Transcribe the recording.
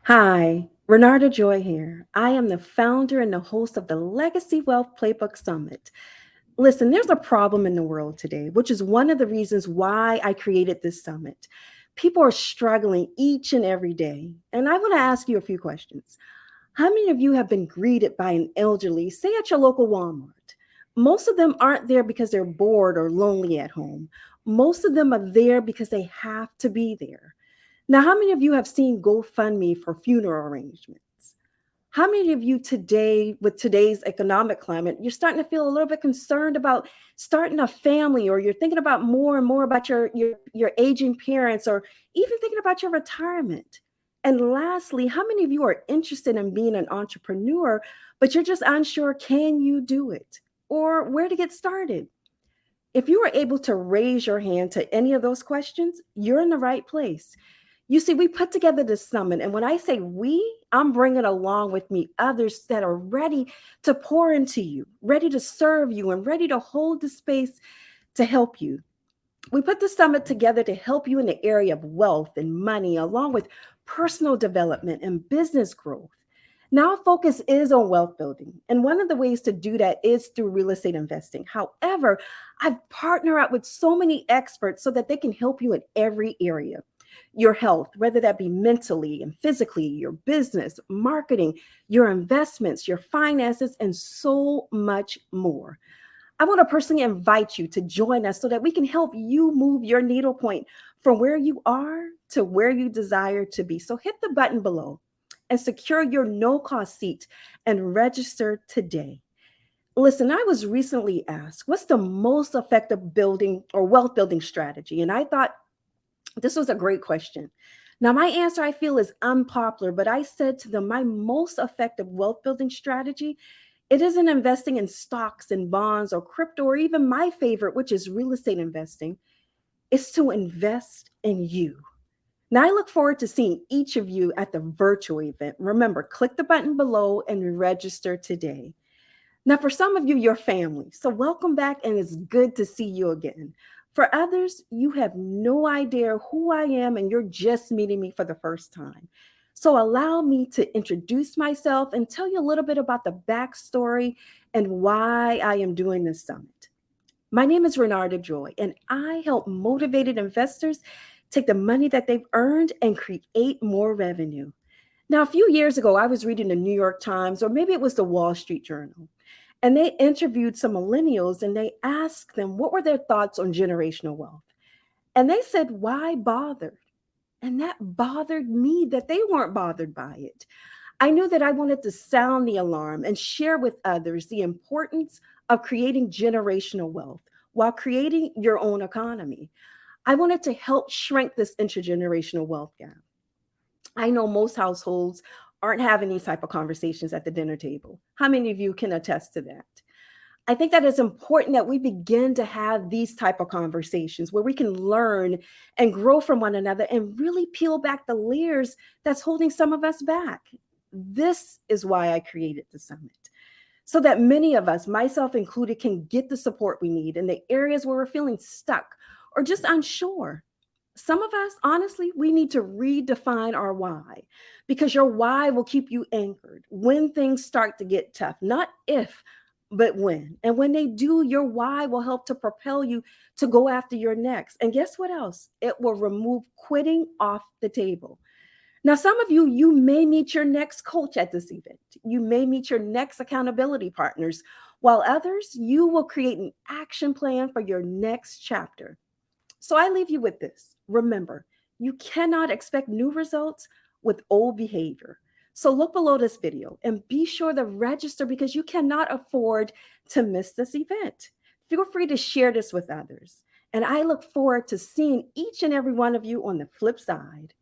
Hi, Renarda Joy here. I am the founder and the host of the Legacy Wealth Playbook Summit. Listen, there's a problem in the world today, which is one of the reasons why I created this summit. People are struggling each and every day. And I want to ask you a few questions. How many of you have been greeted by an elderly, say at your local Walmart? Most of them aren't there because they're bored or lonely at home. Most of them are there because they have to be there. Now, how many of you have seen GoFundMe for funeral arrangements? How many of you today, with today's economic climate, you're starting to feel a little bit concerned about starting a family, or you're thinking about more and more about your aging parents, or even thinking about your retirement? And lastly, how many of you are interested in being an entrepreneur, but you're just unsure, can you do it? Or where to get started? If you were able to raise your hand to any of those questions, you're in the right place. You see, we put together this summit, and when I say we, I'm bringing along with me others that are ready to pour into you, ready to serve you, and ready to hold the space to help you. We put the summit together to help you in the area of wealth and money, along with personal development and business growth. Now, our focus is on wealth building. And one of the ways to do that is through real estate investing. However, I've partnered up with so many experts so that they can help you in every area. Your health, whether that be mentally and physically, your business, marketing, your investments, your finances, and so much more. I want to personally invite you to join us so that we can help you move your needle point from where you are to where you desire to be. So hit the button below and secure your no cost seat and register today. Listen, I was recently asked, what's the most effective building or wealth building strategy? And I thought this was a great question. Now, my answer I feel is unpopular, but I said to them, my most effective wealth building strategy, it isn't investing in stocks and bonds or crypto or even my favorite, which is real estate investing. It's to invest in you. Now, I look forward to seeing each of you at the virtual event. Remember, click the button below and register today. Now, for some of you, your family. So, welcome back, and it's good to see you again. For others, you have no idea who I am, and you're just meeting me for the first time. So, allow me to introduce myself and tell you a little bit about the backstory and why I am doing this summit. My name is Renarda Joy, and I help motivated investors take the money that they've earned and create more revenue. Now, a few years ago, I was reading the New York Times, or maybe it was the Wall Street Journal, and they interviewed some millennials and they asked them what were their thoughts on generational wealth. And they said, why bother? And that bothered me that they weren't bothered by it. I knew that I wanted to sound the alarm and share with others the importance of creating generational wealth while creating your own economy. I wanted to help shrink this intergenerational wealth gap. I know most households aren't having these type of conversations at the dinner table. How many of you can attest to that? I think that it's important that we begin to have these type of conversations where we can learn and grow from one another and really peel back the layers that's holding some of us back. This is why I created the summit. So that many of us, myself included, can get the support we need in the areas where we're feeling stuck or just unsure. Some of us, honestly, we need to redefine our why, because your why will keep you anchored when things start to get tough, not if, but when. And when they do, your why will help to propel you to go after your next. And guess what else? It will remove quitting off the table. Now, some of you, you may meet your next coach at this event. You may meet your next accountability partners, while others, you will create an action plan for your next chapter. So I leave you with this. Remember, you cannot expect new results with old behavior. So look below this video and be sure to register because you cannot afford to miss this event. Feel free to share this with others. And I look forward to seeing each and every one of you on the flip side.